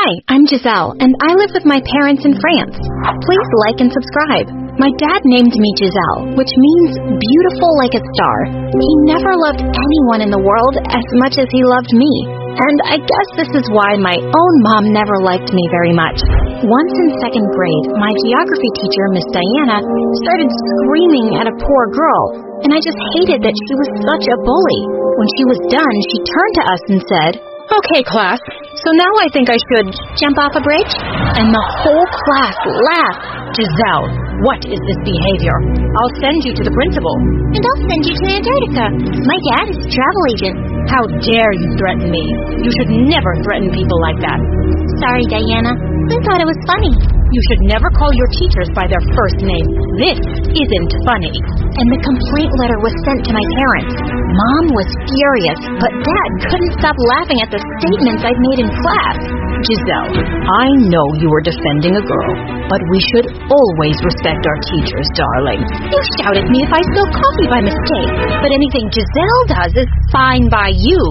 Hi, I'm Giselle, and I live with my parents in France. Please like and subscribe. My dad named me Giselle, which means beautiful like a star. He never loved anyone in the world as much as he loved me. And I guess this is why my own mom never liked me very much. Once in second grade, my geography teacher, Miss Diana, started screaming at a poor girl, and I just hated that she was such a bully. When she was done, she turned to us and said, "Okay, class, so now I think I should jump off a bridge?" And the whole class laughed. Giselle, what is this behavior? I'll send you to the principal. And I'll send you to Antarctica. My dad is a travel agent. How dare you threaten me? You should never threaten people like that. Sorry, Diana. I thought it was funny. You should never call your teachers by their first name. This isn't funny. And the complaint letter was sent to my parents. Mom was furious, but Dad couldn't stop laughing at the statements I'd made in class. Giselle, I know you were defending a girl, but we should always respect our teachers, darling. You shout at me if I spill coffee by mistake, but anything Giselle does is fine by you.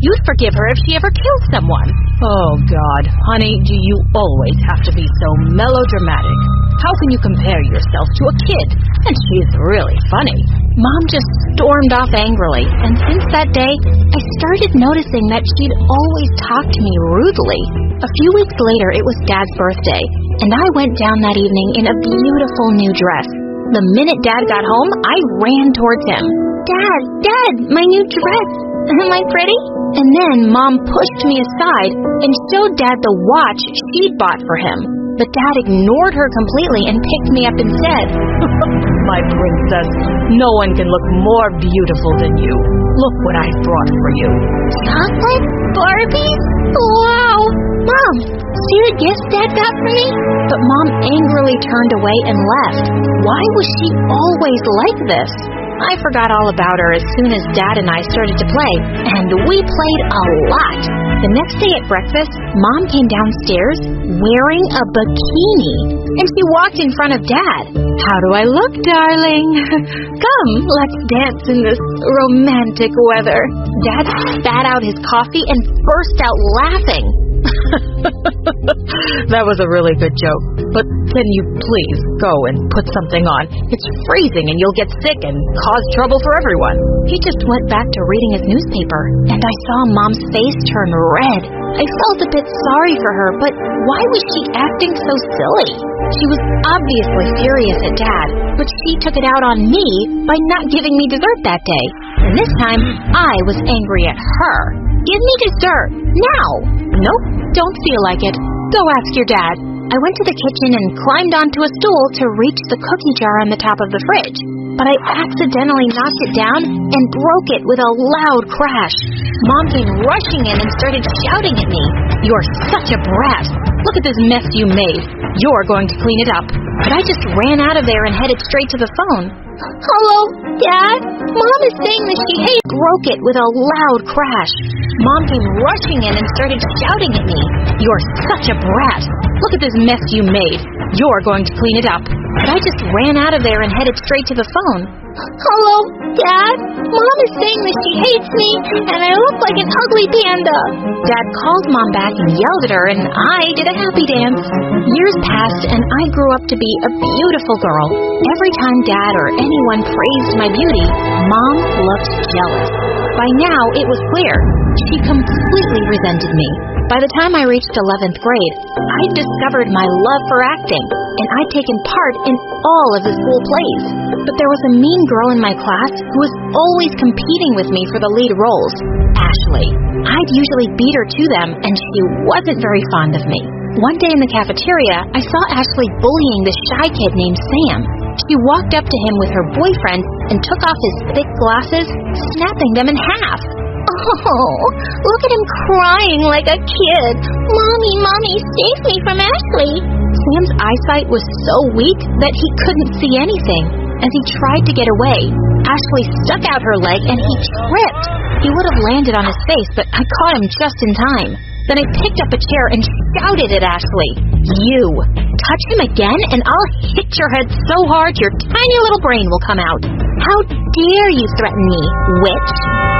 You'd forgive her if she ever killed someone. Oh, God, honey, do you always have to be so melodramatic? How can you compare yourself to a kid? And she's really funny. Mom just stormed off angrily, and since that day, I started noticing that she'd always talk to me rudely. A few weeks later, it was Dad's birthday, and I went down that evening in a beautiful new dress. The minute Dad got home, I ran towards him. Dad, my new dress. Am I pretty? And then Mom pushed me aside and showed Dad the watch she'd bought for him. But Dad ignored her completely and picked me up instead. My princess, no one can look more beautiful than you. Look what I brought for you. Chocolate? Barbies? Wow! Mom, see the gifts Dad got for me? But Mom angrily turned away and left. Why was she always like this? I forgot all about her as soon as Dad and I started to play, and we played a lot. The next day at breakfast, Mom came downstairs wearing a bikini, and she walked in front of Dad. "How do I look, darling? Come, let's dance in this romantic weather." Dad spat out his coffee and burst out laughing. That was a really good joke, but can you please go and put something on? It's freezing and you'll get sick and cause trouble for everyone. He just went back to reading his newspaper, and I saw Mom's face turn red. I felt a bit sorry for her, but why was she acting so silly? She was obviously furious at Dad, but she took it out on me by not giving me dessert that day. And this time, I was angry at her. "Give me dessert, now!" "Nope, don't feel like it. Go ask your dad." I went to the kitchen and climbed onto a stool to reach the cookie jar on the top of the fridge. But I accidentally knocked it down and broke it with a loud crash. Mom came rushing in and started shouting at me. "You're such a brat. Look at this mess you made. You're going to clean it up." But I just ran out of there and headed straight to the phone. Hello, Dad? Mom is saying that she hates... Broke it with a loud crash. Mom came rushing in and started shouting at me. "You're such a brat. Look at this mess you made. You're going to clean it up." But I just ran out of there and headed straight to the phone. Hello, Dad? Mom is saying that she hates me, and I look like an ugly panda. Dad called Mom back and yelled at her, and I did a happy dance. Years passed, and I grew up to be a beautiful girl. Every time Dad or anyone praised my beauty, Mom looked jealous. By now, it was clear. She completely resented me. By the time I reached 11th grade, I'd discovered my love for acting, and I'd taken part in all of the school plays. But there was a mean girl in my class who was always competing with me for the lead roles, Ashley. I'd usually beat her to them, and she wasn't very fond of me. One day in the cafeteria, I saw Ashley bullying this shy kid named Sam. She walked up to him with her boyfriend and took off his thick glasses, snapping them in half. Oh, look at him crying like a kid. Mommy, save me from Ashley. Sam's eyesight was so weak that he couldn't see anything. As he tried to get away, Ashley stuck out her leg and he tripped. He would have landed on his face, but I caught him just in time. Then I picked up a chair and shouted at Ashley, "You! Touch him again and I'll hit your head so hard your tiny little brain will come out. How dare you threaten me, witch?"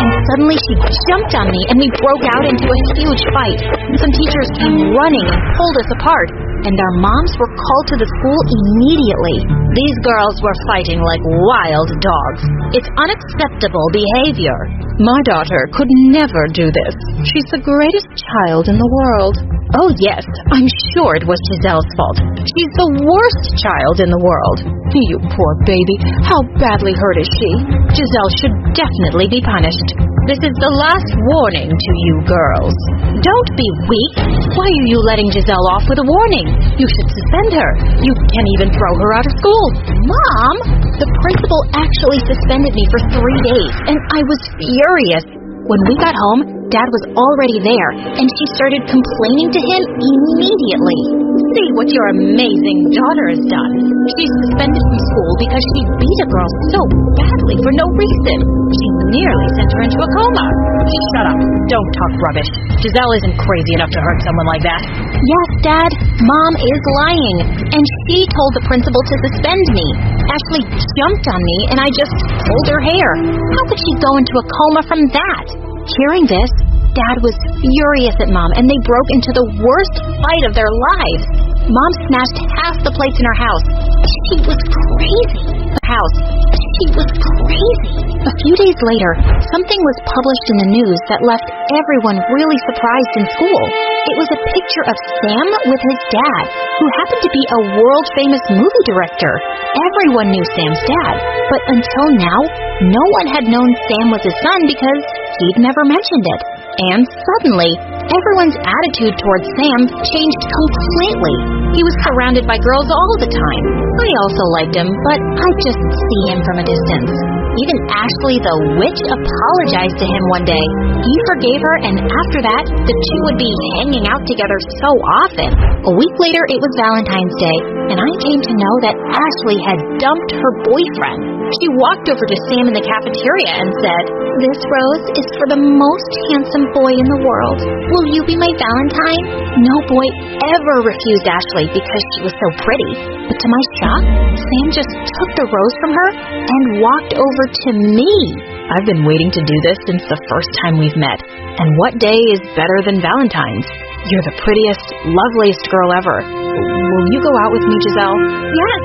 And suddenly she jumped on me and we broke out into a huge fight. Some teachers came running and pulled us apart, and our moms were called to the school immediately. These girls were fighting like wild dogs. It's unacceptable behavior. My daughter could never do this. She's the greatest child in the world. Oh yes, I'm sure it was Giselle's fault. She's the worst child in the world. You poor baby. How badly hurt is she? Giselle should definitely be punished. This is the last warning to you girls. Don't be weak. Why are you letting Giselle off with a warning? You should suspend her. You can even throw her out of school. Mom, the principal actually suspended me for 3 days, and I was furious. When we got home, Dad was already there, and she started complaining to him immediately. See what your amazing daughter has done. She's suspended from school because she beat a girl so badly for no reason. She nearly sent her into a coma. Shut up. Don't talk rubbish. Giselle isn't crazy enough to hurt someone like that. Yes, Dad, Mom is lying, and she told the principal to suspend me. Ashley jumped on me, and I just pulled her hair. How could she go into a coma from that? Hearing this, Dad was furious at Mom, and they broke into the worst fight of their lives. Mom smashed half the plates in her house. She was crazy. A few days later, something was published in the news that left everyone really surprised in school. It was a picture of Sam with his dad, who happened to be a world-famous movie director. Everyone knew Sam's dad, but until now, no one had known Sam was his son because he'd never mentioned it. And suddenly, everyone's attitude towards Sam changed completely. He was surrounded by girls all the time. I also liked him, but I just see him from a distance. Even Ashley the witch apologized to him one day. He forgave her, and after that, the two would be hanging out together so often. A week later, it was Valentine's Day, and I came to know that Ashley had dumped her boyfriend. She walked over to Sam in the cafeteria and said, "This rose is for the most handsome boy in the world. Will you be my Valentine?" No boy ever refused Ashley because she was so pretty. But to my shock, Sam just took the rose from her and walked over to me. I've been waiting to do this since the first time we've met. And what day is better than Valentine's? You're the prettiest, loveliest girl ever. Will you go out with me, Giselle? Yes,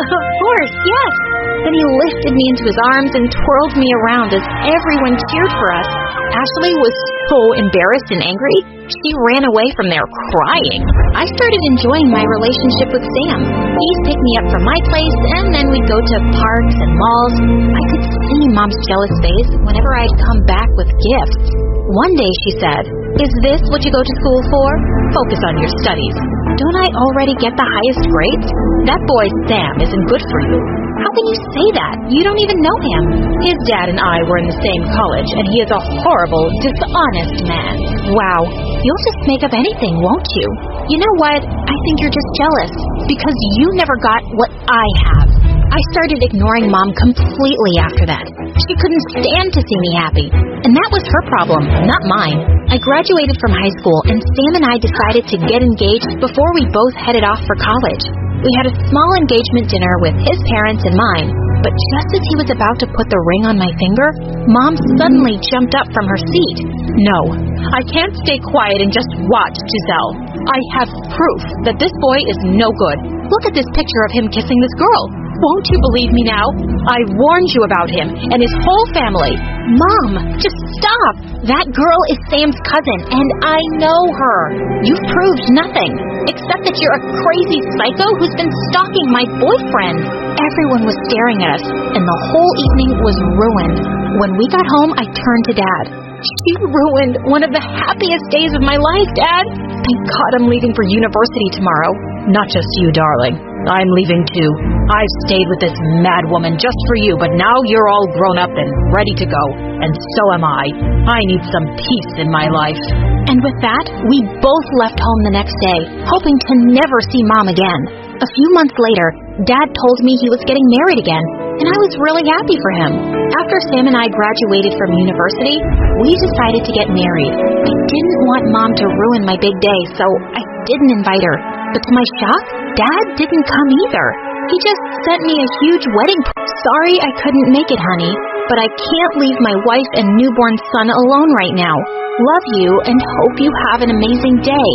of course, yes. Then he lifted me into his arms and twirled me around as everyone cheered for us. Ashley was so embarrassed and angry, she ran away from there crying. I started enjoying my relationship with Sam. He'd pick me up from my place, and then we'd go to parks and malls. I could see Mom's jealous face whenever I'd come back with gifts. One day she said, "Is this what you go to school for? Focus on your studies. Don't I already get the highest grades? That boy Sam isn't good for you." How can you say that? You don't even know him. His dad and I were in the same college, and he is a horrible, dishonest man. Wow, you'll just make up anything, won't you? You know what? I think you're just jealous, because you never got what I have. I started ignoring Mom completely after that. She couldn't stand to see me happy, and that was her problem, not mine. I graduated from high school, and Sam and I decided to get engaged before we both headed off for college. We had a small engagement dinner with his parents and mine, but just as he was about to put the ring on my finger, Mom suddenly jumped up from her seat. "No, I can't stay quiet and just watch, Giselle. I have proof that this boy is no good. Look at this picture of him kissing this girl. Won't you believe me now? I warned you about him and his whole family." "Mom, just stop. That girl is Sam's cousin, and I know her. You've proved nothing, except that you're a crazy psycho who's been stalking my boyfriend." Everyone was staring at us, and the whole evening was ruined. When we got home, I turned to Dad. "She ruined one of the happiest days of my life, Dad. Thank God I'm leaving for university tomorrow." Not just you, darling. I'm leaving too. I've stayed with this mad woman just for you, but now you're all grown up and ready to go. And so am I. I need some peace in my life. And with that, we both left home the next day, hoping to never see Mom again. A few months later, Dad told me he was getting married again, and I was really happy for him. After Sam and I graduated from university, we decided to get married. I didn't want Mom to ruin my big day, so I didn't invite her. But to my shock, Dad didn't come either. He just sent me a huge wedding. Sorry I couldn't make it, honey, but I can't leave my wife and newborn son alone right now. Love you and hope you have an amazing day.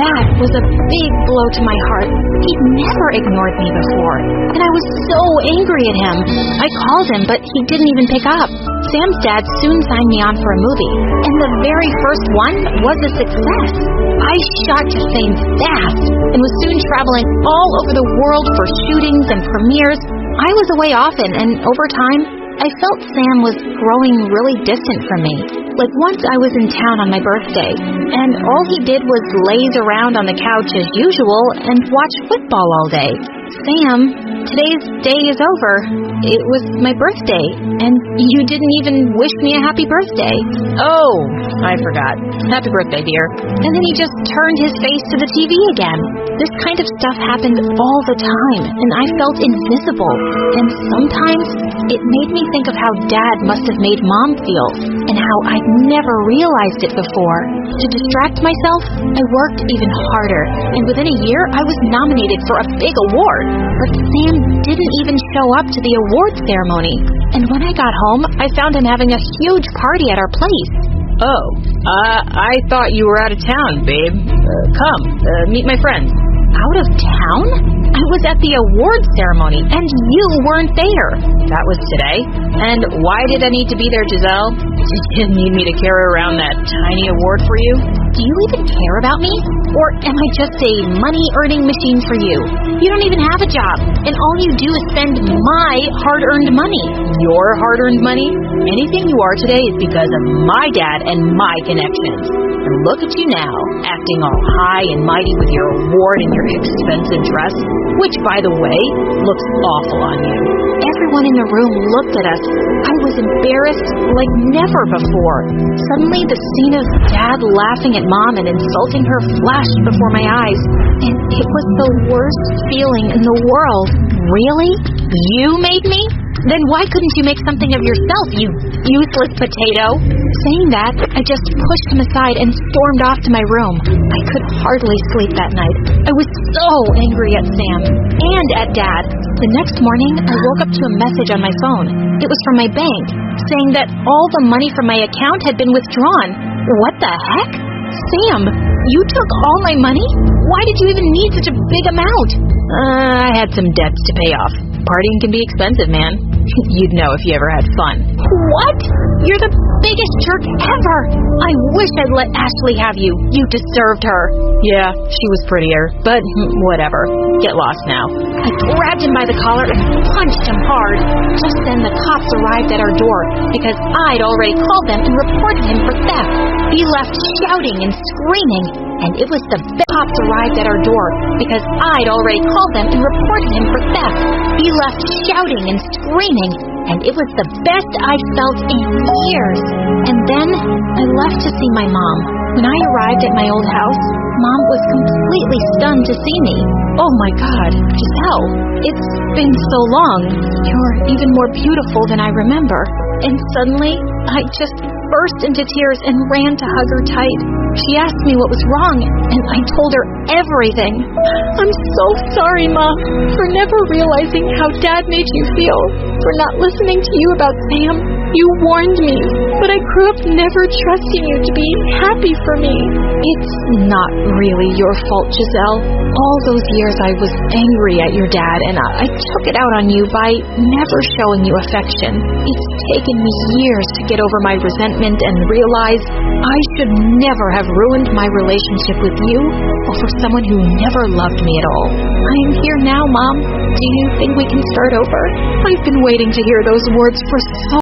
That was a big blow to my heart. He'd never ignored me before, and I was so angry at him. I called him, but he didn't even pick up. Sam's dad soon signed me on for a movie, and the very first one was a success. I shot to fame fast and was soon traveling all over the world for shootings and premieres. I was away often, and over time, I felt Sam was growing really distant from me. Like once I was in town on my birthday, and all he did was laze around on the couch as usual and watch football all day. Sam, today's day is over. It was my birthday, and you didn't even wish me a happy birthday. Oh, I forgot. Happy birthday, dear. And then he just turned his face to the TV again. This kind of stuff happened all the time, and I felt invisible. And sometimes it made me think of how Dad must have made Mom feel, and how I'd never realized it before. To distract myself, I worked even harder, and within a year, I was nominated for a big award. But Sam didn't even show up to the award ceremony. And when I got home, I found him having a huge party at our place. Oh, I thought you were out of town, babe. Come, meet my friends. Out of town? I was at the award ceremony, and you weren't there. That was today. And why did I need to be there, Giselle? Did you need me to carry around that tiny award for you? Do you even care about me? Or am I just a money-earning machine for you? You don't even have a job, and all you do is spend my hard-earned money. Your hard-earned money? Anything you are today is because of my dad and my connections. And look at you now, acting all high and mighty with your award and your expensive dress, which, by the way, looks awful on you. Everyone in the room looked at us. I was embarrassed like never before. Suddenly, the scene of Dad laughing at Mom and insulting her flashed before my eyes, and it was the worst feeling in the world. Really? You made me? Then why couldn't you make something of yourself, you useless potato? Saying that, I just pushed him aside and stormed off to my room. I could hardly sleep that night. I was so angry at Sam and at Dad. The next morning, I woke up to a message on my phone. It was from my bank, saying that all the money from my account had been withdrawn. What the heck? Sam, you took all my money? Why did you even need such a big amount? I had some debts to pay off. Partying can be expensive, man. You'd know if you ever had fun. What? You're the biggest jerk ever. I wish I'd let Ashley have you. You deserved her. Yeah, she was prettier, but whatever. Get lost now. I grabbed him by the collar and punched him hard. Just then the cops arrived at our door because I'd already called them and reported him for theft. He left shouting and screaming, and it was the cops arrived at our door because I'd already called them and reported him for theft. He left shouting and screaming, and it was the best I'd felt in years. And then I left to see my mom. When I arrived at my old house, Mom was completely stunned to see me. Oh my God, Giselle, it's been so long. You're even more beautiful than I remember. And suddenly, I just burst into tears and ran to hug her tight. She asked me what was wrong, and I told her everything. I'm so sorry, Mom, for never realizing how Dad made you feel, for not listening to you about Sam. You warned me, but I grew up never trusting you to be happy for me. It's not really your fault, Giselle. All those years I was angry at your dad, and I took it out on you by never showing you affection. It's taken me years to get over my resentment and realize I should never have ruined my relationship with you over someone who never loved me at all. I am here now, Mom. Do you think we can start over? I've been waiting to hear those words for so